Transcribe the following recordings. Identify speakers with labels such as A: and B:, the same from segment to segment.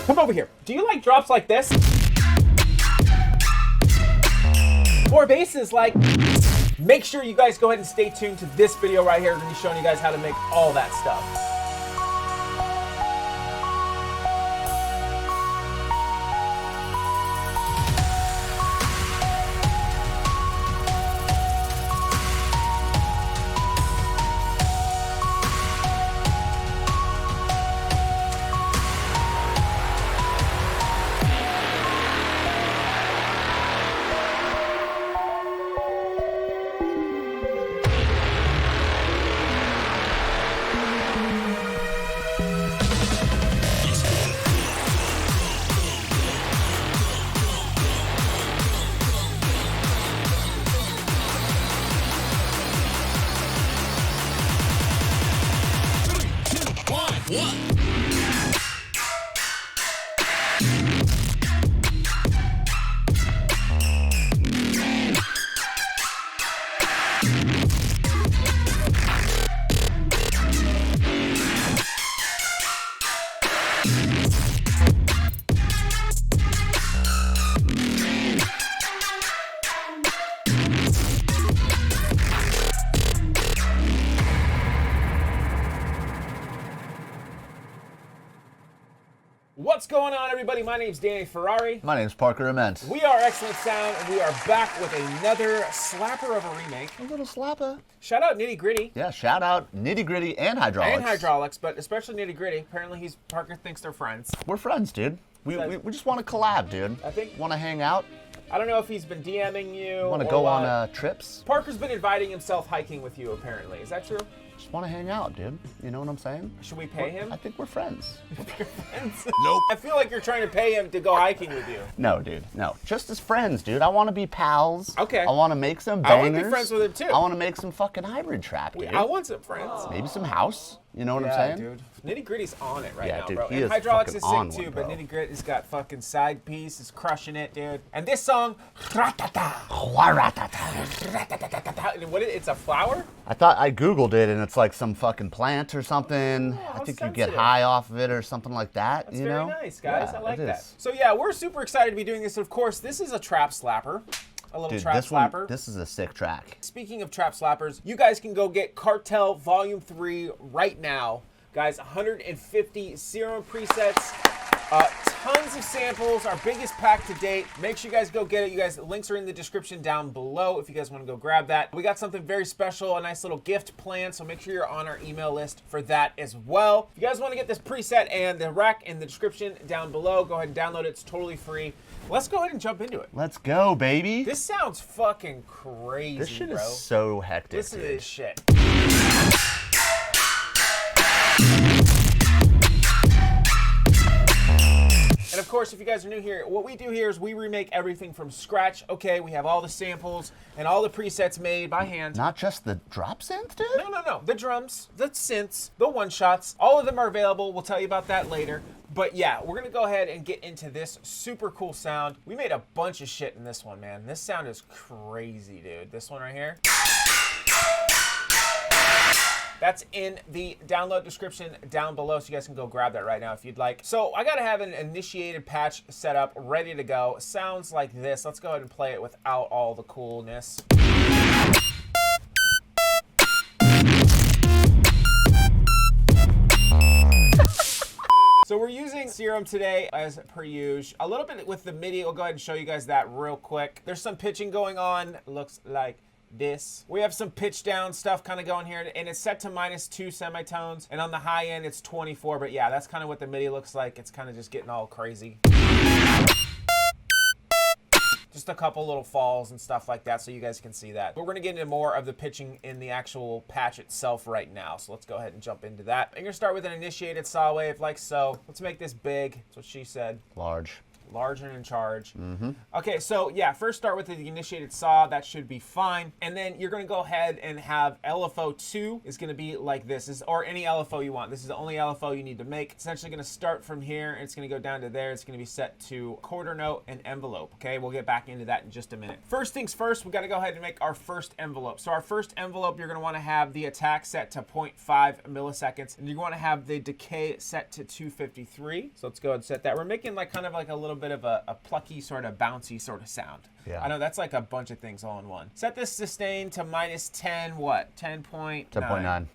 A: Come over here. Do you like drops like this? More basses like... Make sure you guys go ahead and stay tuned to this video right here. I'm going to be showing you guys how to make all that stuff. What's going on, everybody? My name's Danny Ferrari.
B: My name's Parker Ament.
A: We are Excellent Sound, and we are back with another slapper of a remake.
B: A little slapper.
A: Shout out Nitti Gritti.
B: Yeah, shout out Nitti Gritti and Hydraulix.
A: And Hydraulix, but especially Nitti Gritti. Apparently, Parker thinks they're friends.
B: We're friends, dude. We just want to collab, dude.
A: I think.
B: Want to hang out.
A: I don't know if he's been DMing you.
B: Want to go on trips.
A: Parker's been inviting himself hiking with you, apparently. Is that true?
B: Just want to hang out, dude. You know what I'm saying?
A: Should we pay him?
B: I think we're friends.
A: Nope. I feel like you're trying to pay him to go hiking with you.
B: No, dude. No. Just as friends, dude. I want to be pals.
A: Okay.
B: I want to make some bangers.
A: I want to be friends with him, too.
B: I want to make some fucking hybrid trap, dude.
A: I want some friends.
B: Maybe some house. You know what I'm saying?
A: Dude. Nitti Gritti's on it right now,
B: dude,
A: bro.
B: he
A: And
B: is
A: Hydraulix is
B: fucking
A: sick too,
B: on
A: but
B: one,
A: Nitti Gritti's got fucking side piece, is crushing it, dude. And this song, Waratah. It's a flower?
B: I thought I Googled it and it's like some fucking plant or something.
A: Oh,
B: I think
A: sensitive.
B: you get high off of it or something like that.
A: That's
B: you
A: very
B: know?
A: nice, guys.
B: Yeah,
A: I like
B: it
A: that.
B: is.
A: So yeah, we're super excited to be doing this. Of course, this is a trap slapper. A little
B: Dude,
A: trap slapper.
B: This is a sick track.
A: Speaking of trap slappers, you guys can go get Cartel Volume 3 right now. Guys, 150 Serum presets, tons of samples, our biggest pack to date. Make sure you guys go get it. You guys, links are in the description down below if you guys want to go grab that. We got something very special, a nice little gift plan, so make sure you're on our email list for that as well. If you guys want to get this preset and the rack in the description down below, go ahead and download it. It's totally free. Let's go ahead and jump into it.
B: Let's go, baby.
A: This sounds fucking crazy,
B: This shit
A: bro.
B: is so hectic,
A: Listen to
B: dude.
A: this shit. And of course, if you guys are new here, what we do here is we remake everything from scratch. Okay, we have all the samples and all the presets made by hand.
B: Not just the drop synth, dude?
A: No. The drums, the synths, the one-shots, all of them are available. We'll tell you about that later. But yeah, we're going to go ahead and get into this super cool sound. We made a bunch of shit in this one, man. This sound is crazy, dude. This one right here. That's in the download description down below, so you guys can go grab that right now if you'd like. So I gotta have an initiated patch set up, ready to go. Sounds like this. Let's go ahead and play it without all the coolness. So we're using Serum today as per usual. A little bit with the MIDI. We'll go ahead and show you guys that real quick. There's some pitching going on. Looks like this. We have some pitch down stuff kind of going here, and it's set to -2 semitones, and on the high end it's 24, but yeah, that's kind of what the MIDI looks like. It's kind of just getting all crazy. Just a couple little falls and stuff like that so you guys can see that. But we're gonna get into more of the pitching in the actual patch itself right now. So let's go ahead and jump into that. I'm gonna start with an initiated saw wave like so. Let's make this big. That's what she said.
B: Large.
A: large and in charge. Okay, so yeah, first start with the initiated saw. That should be fine. And then you're going to go ahead and have LFO2 is going to be like this, or any LFO you want. This is the only LFO you need to make. It's essentially going to start from here, and it's going to go down to there. It's going to be set to quarter note and envelope. Okay, we'll get back into that in just a minute. First things first, we got to go ahead and make our first envelope. So our first envelope, you're going to want to have the attack set to 0.5 milliseconds, and you want to have the decay set to 253. So let's go ahead and set that. We're making like kind of like a little bit of a plucky sort of bouncy sort of sound.
B: Yeah.
A: I know that's like a bunch of things all in one. Set this sustain to minus 10, what? 10.9.
B: 10.9.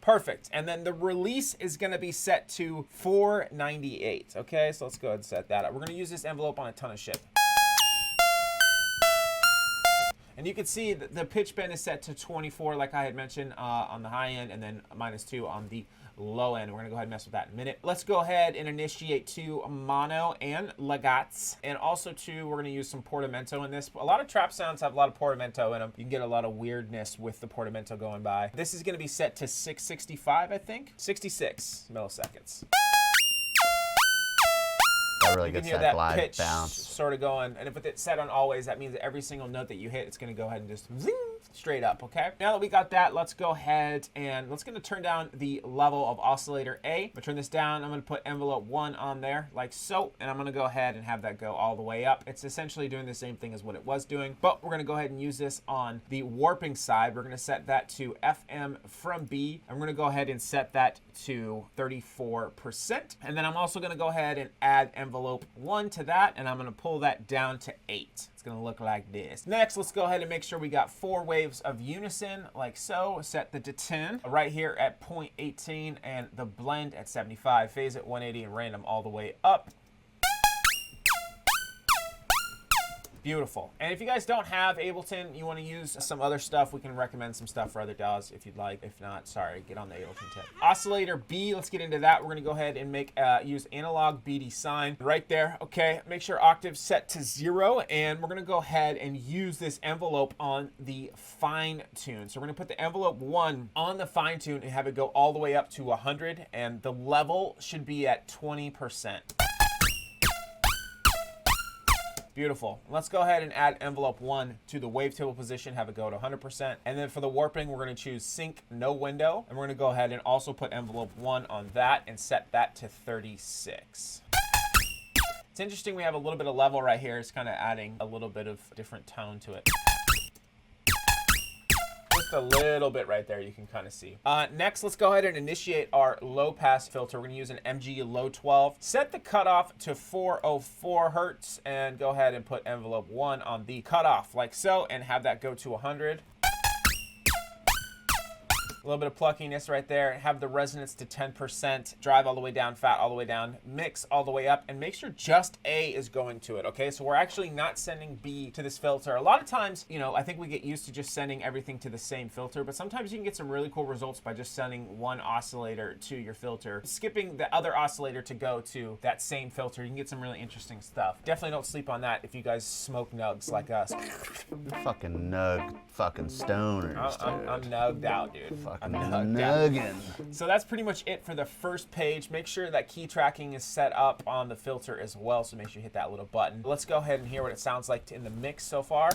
A: Perfect. And then the release is going to be set to 498. Okay, so let's go ahead and set that up. We're going to use this envelope on a ton of shit. And you can see that the pitch bend is set to 24, like I had mentioned on the high end, and then -2 on the low end. We're gonna go ahead and mess with that in a minute. Let's go ahead and initiate 2 mono and legats, and also 2, we're gonna use some portamento in this. A lot of trap sounds have a lot of portamento in them. You can get a lot of weirdness with the portamento going by. This is gonna be set to 665, I think. 66 milliseconds.
B: That really gets that glide
A: pitch
B: bounce.
A: sort of going, and if with it set on always, that means that every single note that you hit, it's going to go ahead and just zing straight up. Okay, now that we got that, let's go ahead and let's gonna turn down the level of oscillator A. I'm gonna turn this down. I'm gonna put envelope 1 on there like so, and I'm gonna go ahead and have that go all the way up. It's essentially doing the same thing as what it was doing, but we're gonna go ahead and use this on the warping side. We're gonna set that to FM from B. I'm gonna go ahead and set that to 34%, and then I'm also gonna go ahead and add envelope 1 to that, and I'm gonna pull that down to 8. It's gonna look like this. Next, let's go ahead and make sure we got 4 waves of unison, like so. Set the to 10 right here at 0.18, and the blend at 75. Phase at 180 and random all the way up. Beautiful. And if you guys don't have Ableton, you want to use some other stuff, we can recommend some stuff for other DAWs if you'd like. If not, sorry, get on the Ableton tip. Oscillator B, let's get into that. We're going to go ahead and make use analog BD sign right there. Okay, make sure octave set to 0, and we're going to go ahead and use this envelope on the fine tune. So we're going to put the envelope 1 on the fine tune and have it go all the way up to 100, and the level should be at 20%. Beautiful. Let's go ahead and add envelope 1 to the wavetable position, have it go to 100%. And then for the warping, we're going to choose sync no window. And we're going to go ahead and also put envelope 1 on that and set that to 36. It's interesting we have a little bit of level right here. It's kind of adding a little bit of different tone to it. Just a little bit right there, you can kind of see. Next, let's go ahead and initiate our low pass filter. We're going to use an MG low 12. Set the cutoff to 404 hertz and go ahead and put envelope 1 on the cutoff like so and have that go to 100. A little bit of pluckiness right there. Have the resonance to 10%. Drive all the way down, fat all the way down, mix all the way up, and make sure just A is going to it, okay? So we're actually not sending B to this filter. A lot of times, you know, I think we get used to just sending everything to the same filter, but sometimes you can get some really cool results by just sending one oscillator to your filter, skipping the other oscillator to go to that same filter. You can get some really interesting stuff. Definitely don't sleep on that if you guys smoke nugs like us.
B: Fucking nug, fucking stoners,
A: I'm nugged out, dude.
B: Fucking nuggin'.
A: So that's pretty much it for the first page. Make sure that key tracking is set up on the filter as well, so make sure you hit that little button. Let's go ahead and hear what it sounds like in the mix so far.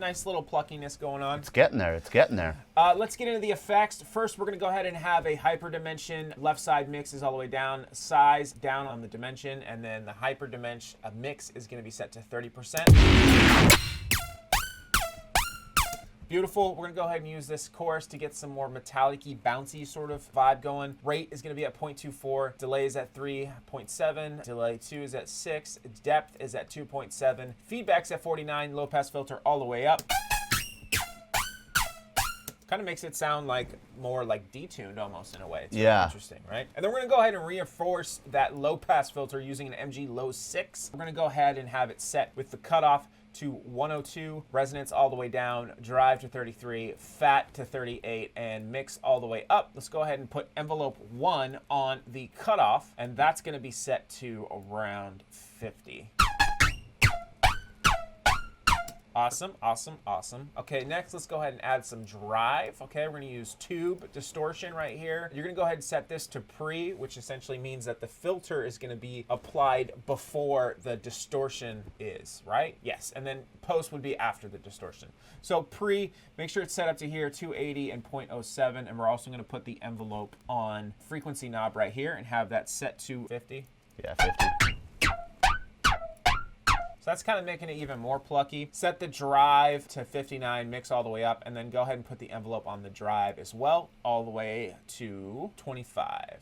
A: Nice little pluckiness going on.
B: It's getting there, it's getting there.
A: Let's get into the effects. First, we're gonna go ahead and have a hyper dimension. Left side mix is all the way down, size down on the dimension, and then the hyper dimension mix is gonna be set to 30%. Beautiful. We're gonna go ahead and use this chorus to get some more metallic-y, bouncy sort of vibe going. Rate is gonna be at 0.24, delay is at 3.7, delay 2 is at 6, depth is at 2.7, feedback's at 49, low pass filter all the way up. Kind of makes it sound like more like detuned almost in a way. It's really interesting, right? And then we're gonna go ahead and reinforce that low pass filter using an MG low 6. We're gonna go ahead and have it set with the cutoff to 102, resonance all the way down, drive to 33, fat to 38, and mix all the way up. Let's go ahead and put envelope 1 on the cutoff, and that's gonna be set to around 50. Awesome, awesome, awesome. Okay, next let's go ahead and add some drive. Okay, we're gonna use tube distortion right here. You're gonna go ahead and set this to pre, which essentially means that the filter is gonna be applied before the distortion is, right? Yes, and then post would be after the distortion. So pre, make sure it's set up to here, 280 and 0.07, and we're also gonna put the envelope on frequency knob right here and have that set to 50.
B: Yeah, 50.
A: That's kind of making it even more plucky. Set the drive to 59, mix all the way up, and then go ahead and put the envelope on the drive as well, all the way to 25.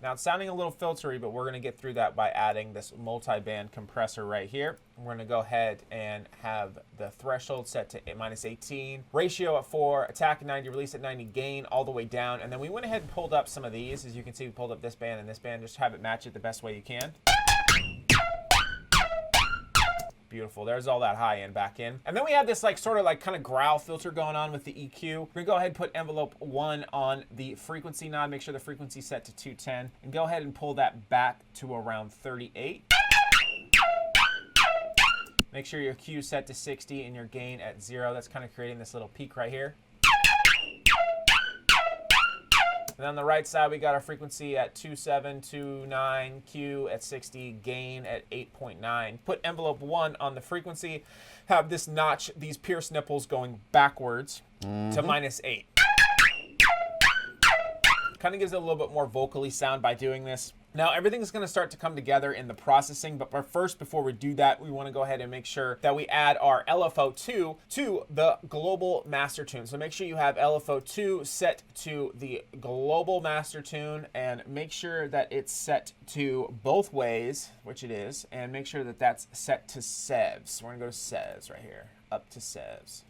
A: Now it's sounding a little filtery, but we're gonna get through that by adding this multi-band compressor right here. We're gonna go ahead and have the threshold set to -18, ratio at 4, attack at 90, release at 90, gain all the way down. And then we went ahead and pulled up some of these. As you can see, we pulled up this band and this band, just have it match it the best way you can. Beautiful. There's all that high end back in. And then we have this like sort of like kind of growl filter going on with the EQ. We're gonna go ahead and put envelope 1 on the frequency knob, make sure the frequency set to 210, and go ahead and pull that back to around 38. Make sure your Q set to 60 and your gain at 0. That's kind of creating this little peak right here. And on the right side, we got our frequency at 2729, Q at 60, gain at 8.9. Put envelope 1 on the frequency, have this notch, these pierced nipples going backwards to -8. Kind of gives it a little bit more vocally sound by doing this. Now everything's gonna start to come together in the processing, but first, before we do that, we wanna go ahead and make sure that we add our LFO2 to the global master tune. So make sure you have LFO2 set to the global master tune, and make sure that it's set to both ways, which it is, and make sure that that's set to sevs. We're gonna go to sevs right here, up to sevs.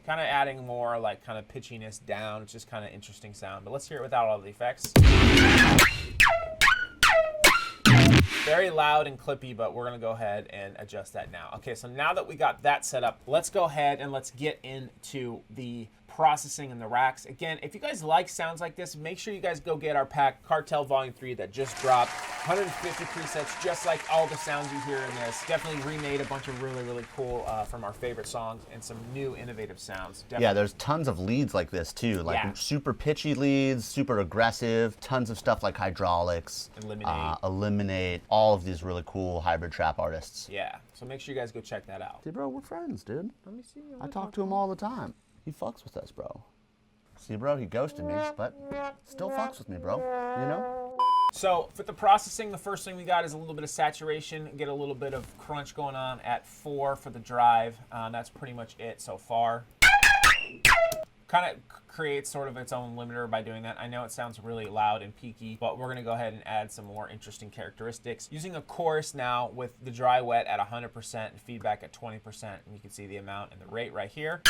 A: Kind of adding more like kind of pitchiness down. It's just kind of interesting sound. But let's hear it without all the effects. Very loud and clippy, but we're gonna go ahead and adjust that now. Okay, so now that we got that set up, let's go ahead and let's get into the processing and the racks. Again, if you guys like sounds like this, make sure you guys go get our pack, Cartel Volume 3, that just dropped. 150 presets, just like all the sounds you hear in this. Definitely remade a bunch of really, really cool from our favorite songs and some new innovative sounds. Definitely.
B: Yeah, there's tons of leads like this too, like super pitchy leads, super aggressive, tons of stuff like Hydraulix, Eliminate, all of these really cool hybrid trap artists.
A: Yeah, so make sure you guys go check that out.
B: See, bro, we're friends, dude.
A: Let me see.
B: I talk to him all the time. He fucks with us, bro. See, bro, he ghosted me, but still fucks with me, bro. You know?
A: So for the processing, the first thing we got is a little bit of saturation, get a little bit of crunch going on at 4 for the drive. That's pretty much it so far. Kind of creates sort of its own limiter by doing that. I know it sounds really loud and peaky, but we're gonna go ahead and add some more interesting characteristics. Using a chorus now with the dry wet at 100% and feedback at 20%, and you can see the amount and the rate right here.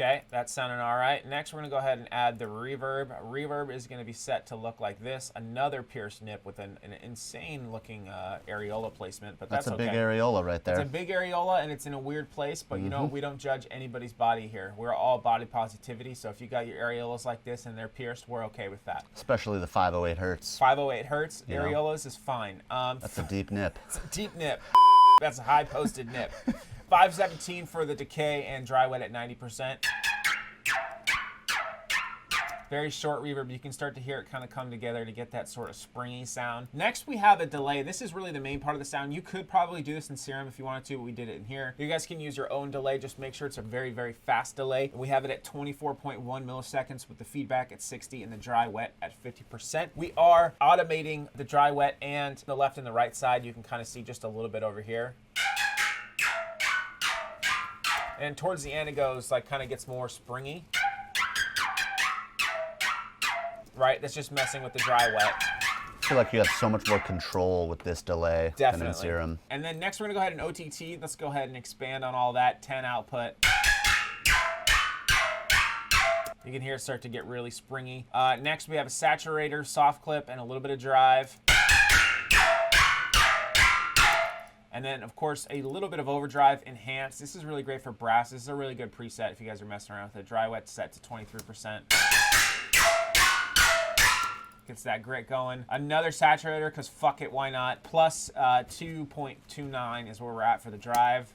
A: Okay, that's sounding all right. Next, we're gonna go ahead and add the reverb. Reverb is gonna be set to look like this. Another pierced nip with an insane looking areola placement, but that's
B: a
A: okay.
B: Big areola right there.
A: It's a big areola and it's in a weird place, but you know, we don't judge anybody's body here. We're all body positivity, so if you got your areolas like this and they're pierced, we're okay with that.
B: Especially the 508 hertz.
A: 508 hertz, areolas is fine.
B: That's a deep nip.
A: It's a deep nip. That's a high posted nip. 517 for the decay and dry wet at 90%. Very short reverb. You can start to hear it kind of come together to get that sort of springy sound. Next, we have a delay. This is really the main part of the sound. You could probably do this in Serum if you wanted to, but we did it in here. You guys can use your own delay. Just make sure it's a very, very fast delay. We have it at 24.1 milliseconds with the feedback at 60 and the dry wet at 50%. We are automating the dry wet and the left and the right side. You can kind of see just a little bit over here. And towards the end, it goes like kind of gets more springy. Right, that's just messing with the dry wet.
B: I feel like you have so much more control with this delay than in Serum.
A: And then next we're gonna go ahead and OTT. Let's go ahead and expand on all that. 10 output. You can hear it start to get really springy. Next we have a saturator, soft clip, and a little bit of drive. And then, of course, a little bit of overdrive enhanced. This is really great for brass. This is a really good preset if you guys are messing around with it. Dry wet set to 23%. Gets that grit going. Another saturator, because fuck it, why not? Plus 2.29 is where we're at for the drive.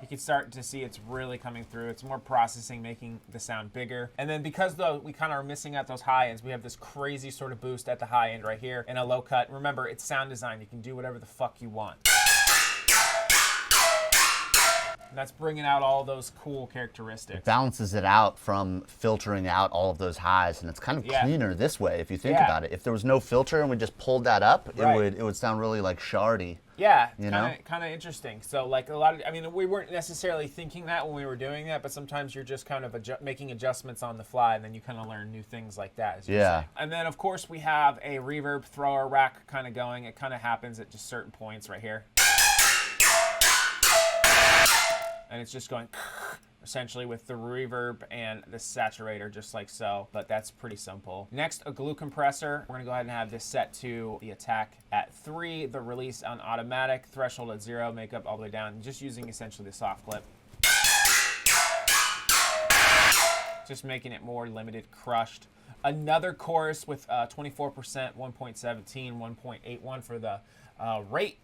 A: You can start to see it's really coming through. It's more processing, making the sound bigger. And then because though we kind of are missing out those high ends, we have this crazy sort of boost at the high end right here and a low cut. Remember, it's sound design. You can do whatever the fuck you want. And that's bringing out all those cool characteristics.
B: It balances it out from filtering out all of those highs, and it's kind of cleaner this way if you think about it. If there was no filter and we just pulled that up, it would sound really like shardy.
A: Yeah, kind of interesting. So like a lot of, I mean, we weren't necessarily thinking that when we were doing that, but sometimes you're just kind of making adjustments on the fly, and then you kind of learn new things like that. As you say. And then of course we have a reverb thrower rack kind of going. It kind of happens at just certain points right here. And it's just going essentially with the reverb and the saturator, just like so, but that's pretty simple. Next, a glue compressor. We're gonna go ahead and have this set to the attack at 3, the release on automatic, threshold at 0, makeup all the way down, just using essentially the soft clip. Just making it more limited, crushed. Another chorus with 24%, 1.17, 1.81 for the rate.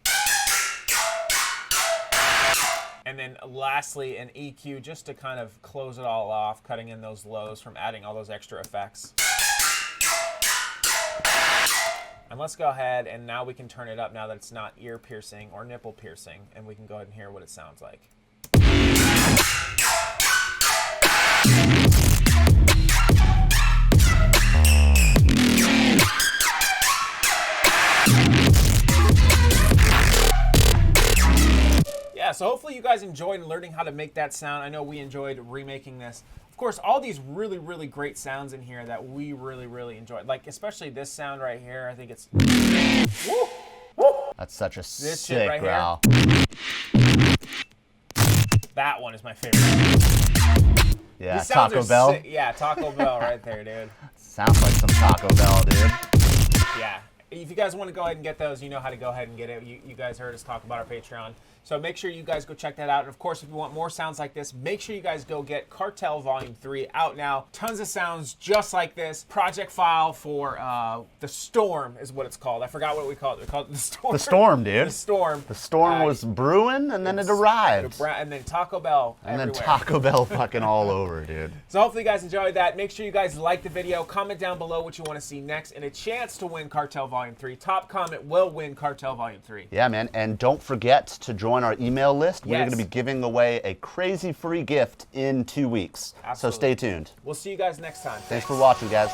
A: And then lastly, an EQ just to kind of close it all off, cutting in those lows from adding all those extra effects. And let's go ahead and now we can turn it up now that it's not ear piercing or nipple piercing, and we can go ahead and hear what it sounds like. So hopefully you guys enjoyed learning how to make that sound. I know we enjoyed remaking this. Of course, all these really, really great sounds in here that we really, really enjoyed. Like, especially this sound right here. I think it's... Woo! Woo!
B: That's such a
A: this
B: sick
A: right
B: growl.
A: That one is my favorite.
B: Yeah, Taco Bell.
A: Yeah, Taco Bell right there, dude.
B: Sounds like some Taco Bell, dude.
A: Yeah. If you guys want to go ahead and get those, you know how to go ahead and get it. You guys heard us talk about our Patreon. So make sure you guys go check that out. And of course, if you want more sounds like this, make sure you guys go get Cartel Volume 3 out now. Tons of sounds just like this. Project file for The Storm is what it's called. I forgot what we called it. We called it The Storm.
B: The Storm, dude.
A: The Storm.
B: The Storm was brewing, and then it arrived.
A: And then Taco Bell everywhere.
B: And then Taco Bell fucking all over, dude.
A: So hopefully you guys enjoyed that. Make sure you guys like the video. Comment down below what you want to see next, and a chance to win Cartel Volume 3. Top comment will win Cartel Volume 3.
B: Yeah, man. And don't forget to join our email list. We're going to be giving away a crazy free gift in 2 weeks.
A: Absolutely.
B: So stay tuned.
A: We'll see you guys next time.
B: Thanks for watching, guys.